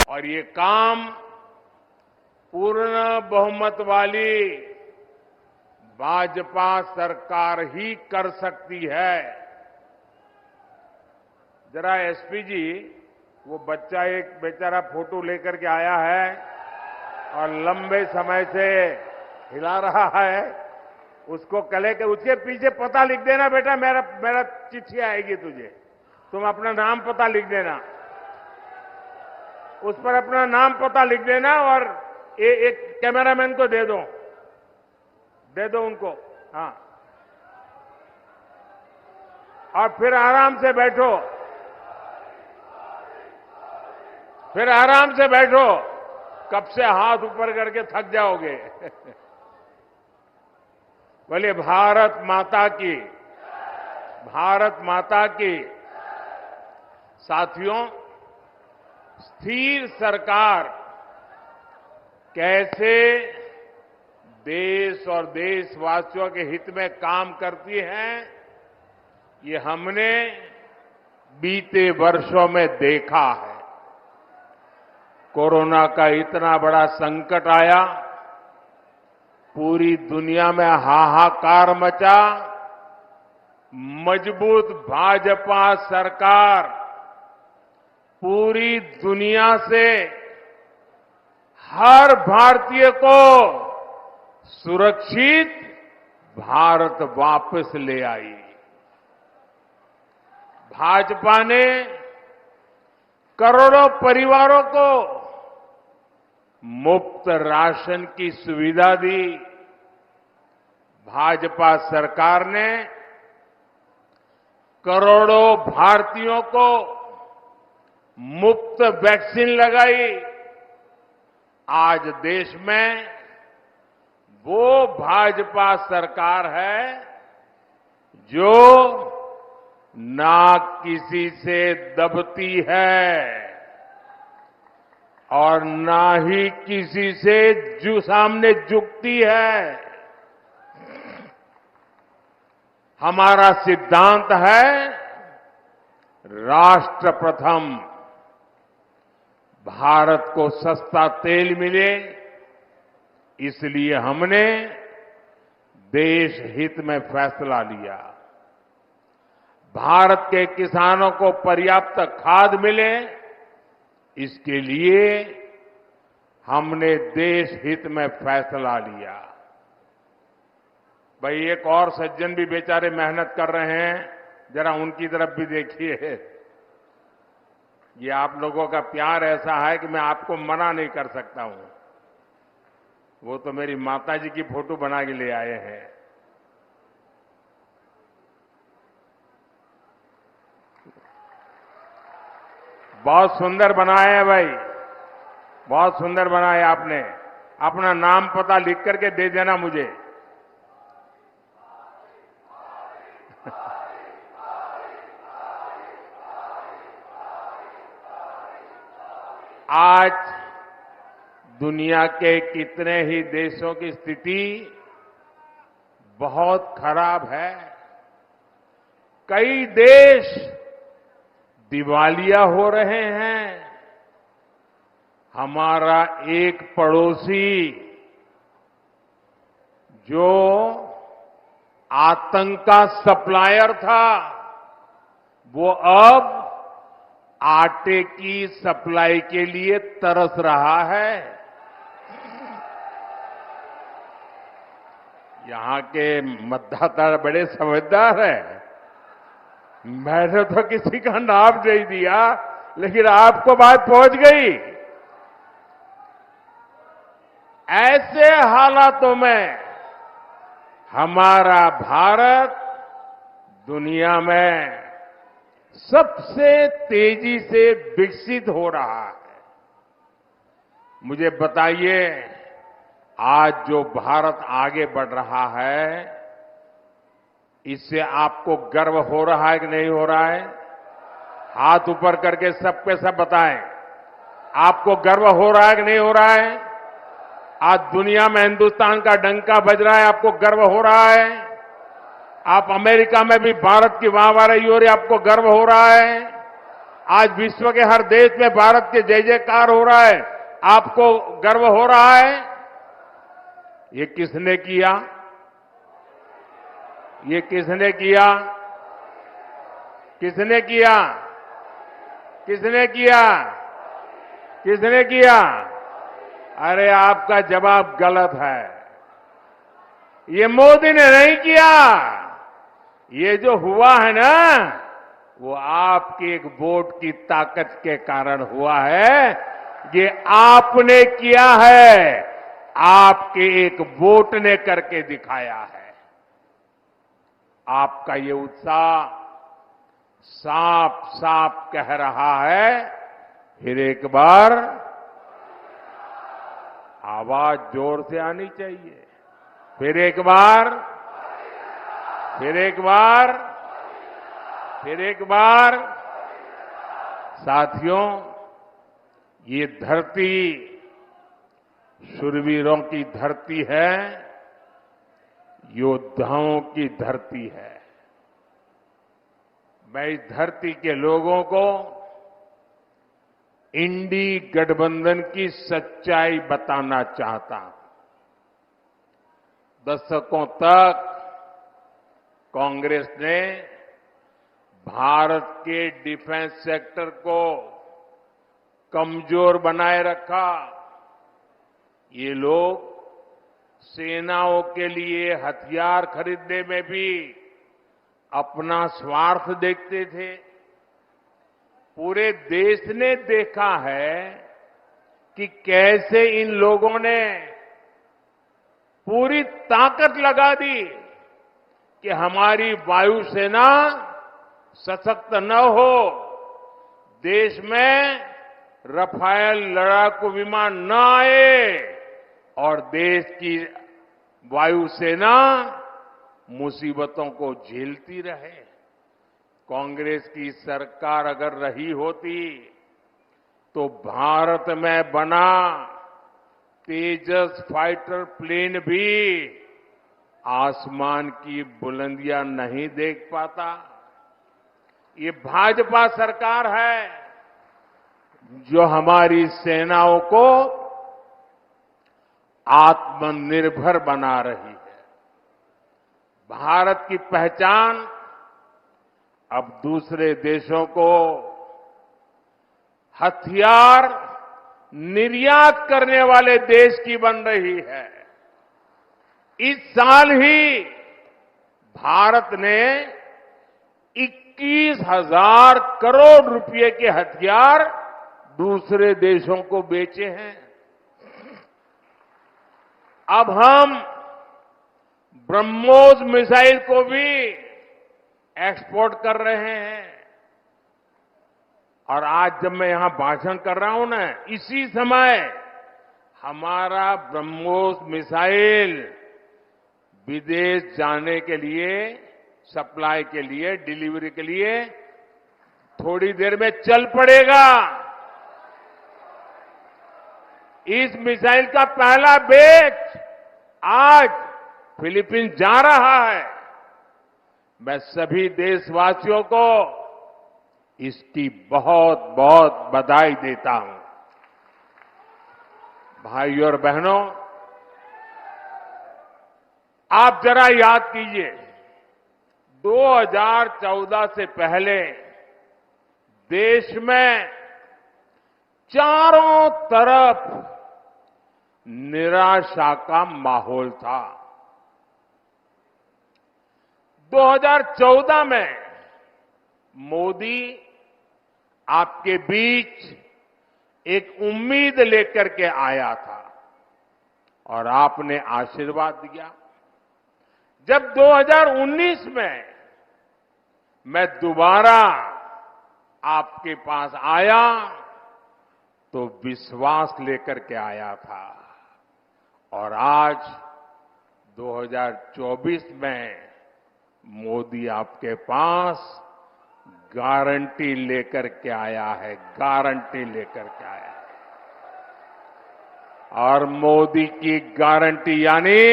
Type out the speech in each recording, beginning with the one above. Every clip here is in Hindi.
और ये काम पूर्ण बहुमत वाली भाजपा सरकार ही कर सकती है। जरा एसपी जी, वो बच्चा एक बेचारा फोटो लेकर के आया है और लंबे समय से हिला रहा है, उसको कले के उसके पीछे पता लिख देना बेटा, मेरा चिट्ठी आएगी तुझे, तुम अपना नाम पता लिख देना, उस पर अपना नाम पता लिख देना और एक कैमरामैन को दे दो उनको। हाँ, और फिर आराम से बैठो, कब से हाथ ऊपर करके थक जाओगे। बोलिए भारत माता की। साथियों, स्थिर सरकार कैसे देश और देशवासियों के हित में काम करती है, ये हमने बीते वर्षों में देखा है। कोरोना का इतना बड़ा संकट आया, पूरी दुनिया में हाहाकार मचा, मजबूत भाजपा सरकार पूरी दुनिया से हर भारतीय को सुरक्षित भारत वापस ले आई। भाजपा ने करोड़ों परिवारों को मुफ्त राशन की सुविधा दी। भाजपा सरकार ने करोड़ों भारतीयों को मुफ्त वैक्सीन लगाई। आज देश में वो भाजपा सरकार है जो ना किसी से दबती है और ना ही किसी से सामने झुकती है। हमारा सिद्धांत है राष्ट्र प्रथम। भारत को सस्ता तेल मिले, इसलिए हमने देश हित में फैसला लिया। भारत के किसानों को पर्याप्त खाद मिले, इसके लिए हमने देश हित में फैसला लिया। भाई, एक और सज्जन भी बेचारे मेहनत कर रहे हैं, जरा उनकी तरफ भी देखिए। ये आप लोगों का प्यार ऐसा है कि मैं आपको मना नहीं कर सकता हूं। वो तो मेरी माताजी की फोटो बना के ले आए हैं। बहुत सुंदर बनाया है भाई, बहुत सुंदर बनाया आपने। अपना नाम पता लिख करके दे देना मुझे। आज दुनिया के कितने ही देशों की स्थिति बहुत खराब है। कई देश दिवालिया हो रहे हैं। हमारा एक पड़ोसी जो आतंक का सप्लायर था, वो अब आटे की सप्लाई के लिए तरस रहा है। यहां के मतदाता बड़े समझदार हैं। मैंने तो किसी का नाम नहीं दिया, लेकिन आपको बात पहुंच गई। ऐसे हालातों में हमारा भारत दुनिया में सबसे तेजी से विकसित हो रहा है। मुझे बताइए, आज जो भारत आगे बढ़ रहा है, इससे आपको गर्व हो रहा है कि नहीं हो रहा है? हाथ ऊपर करके सबके सब बताएं, आपको गर्व हो रहा है कि नहीं हो रहा है? आज दुनिया में हिंदुस्तान का डंका बज रहा है, आपको गर्व हो रहा है। आप अमेरिका में भी भारत की वाहवाही हो रही है, आपको गर्व हो रहा है। आज विश्व के हर देश में भारत के जय जयकार हो रहा है, आपको गर्व हो रहा है। ये किसने किया? ये किसने किया? किसने किया? किसने किया? किसने किया? अरे आपका जवाब गलत है। ये मोदी ने नहीं किया। ये जो हुआ है ना, वो आपकी एक वोट की ताकत के कारण हुआ है। ये आपने किया है, आपके एक वोट ने करके दिखाया है। आपका ये उत्साह साफ साफ कह रहा है, फिर एक बार आवाज जोर से आनी चाहिए। फिर एक बार, फिर एक बार, फिर एक बार। साथियों, ये धरती शूरवीरों की धरती है, योद्धाओं की धरती है। मैं इस धरती के लोगों को इंडी गठबंधन की सच्चाई बताना चाहता हूं। दशकों तक कांग्रेस ने भारत के डिफेंस सेक्टर को कमजोर बनाए रखा। ये लोग सेनाओं के लिए हथियार खरीदने में भी अपना स्वार्थ देखते थे। पूरे देश ने देखा है कि कैसे इन लोगों ने पूरी ताकत लगा दी कि हमारी वायुसेना सशक्त न हो, देश में रफाल लड़ाकू विमान न आए और देश की वायुसेना मुसीबतों को झेलती रहे। कांग्रेस की सरकार अगर रही होती तो भारत में बना तेजस फाइटर प्लेन भी आसमान की बुलंदियां नहीं देख पाता। ये भाजपा सरकार है जो हमारी सेनाओं को आत्मनिर्भर बना रही है। भारत की पहचान अब दूसरे देशों को हथियार निर्यात करने वाले देश की बन रही है। इस साल ही भारत ने 21,000 करोड़ रुपए के हथियार दूसरे देशों को बेचे हैं। अब हम ब्रह्मोस मिसाइल को भी एक्सपोर्ट कर रहे हैं। और आज जब मैं यहां भाषण कर रहा हूं ना, इसी समय हमारा ब्रह्मोस मिसाइल विदेश जाने के लिए, सप्लाई के लिए, डिलीवरी के लिए थोड़ी देर में चल पड़ेगा। इस मिसाइल का पहला बैच आज फिलीपींस जा रहा है। मैं सभी देशवासियों को इसकी बहुत बहुत बधाई देता हूं। भाइयों और बहनों, आप जरा याद कीजिए, 2014 से पहले देश में चारों तरफ निराशा का माहौल था। 2014 में मोदी आपके बीच एक उम्मीद लेकर के आया था और आपने आशीर्वाद दिया। जब 2019 में मैं दोबारा आपके पास आया तो विश्वास लेकर के आया था और आज 2024 में मोदी आपके पास गारंटी लेकर के आया है, गारंटी लेकर के आया है। और मोदी की गारंटी यानी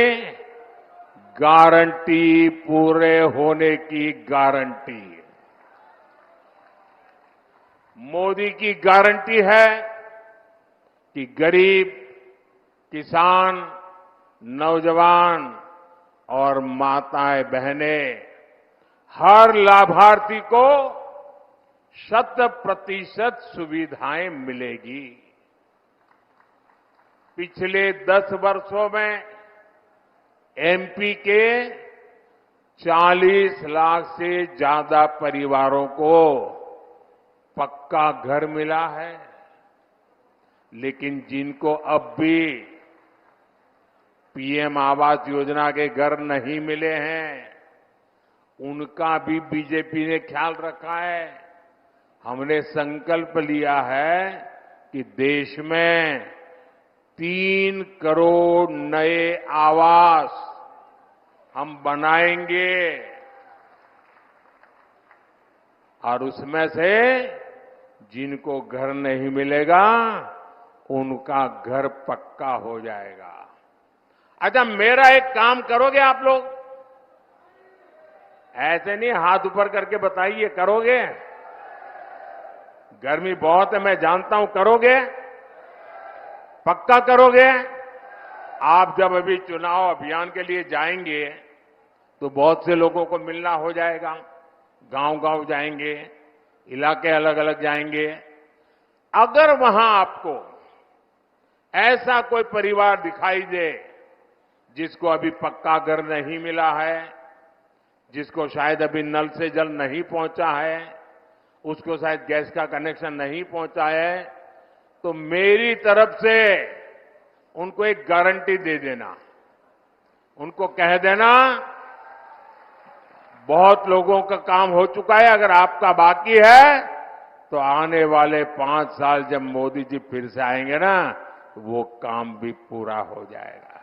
गारंटी पूरे होने की गारंटी। मोदी की गारंटी है कि गरीब, किसान, नौजवान और माताएं बहनें हर लाभार्थी को 100% सुविधाएं मिलेगी। पिछले 10 वर्षों में एमपी के 40 लाख से ज्यादा परिवारों को पक्का घर मिला है, लेकिन जिनको अब भी पीएम आवास योजना के घर नहीं मिले हैं, उनका भी बीजेपी ने ख्याल रखा है। हमने संकल्प लिया है कि देश में 3 करोड़ नए आवास हम बनाएंगे और उसमें से जिनको घर नहीं मिलेगा उनका घर पक्का हो जाएगा। अच्छा, मेरा एक काम करोगे आप लोग? ऐसे नहीं हाथ ऊपर करके बताइए, करोगे? गर्मी बहुत है, मैं जानता हूं, करोगे? पक्का करोगे? आप जब अभी चुनाव अभियान के लिए जाएंगे तो बहुत से लोगों को मिलना हो जाएगा, गांव-गांव जाएंगे, इलाके अलग अलग जाएंगे। अगर वहां आपको ऐसा कोई परिवार दिखाई दे जिसको अभी पक्का घर नहीं मिला है, जिसको शायद अभी नल से जल नहीं पहुंचा है, उसको शायद गैस का कनेक्शन नहीं पहुंचा है, तो मेरी तरफ से उनको एक गारंटी दे देना। उनको कह देना बहुत लोगों का काम हो चुका है, अगर आपका बाकी है तो आने वाले 5 साल जब मोदी जी फिर से आएंगे ना, वो काम भी पूरा हो जाएगा।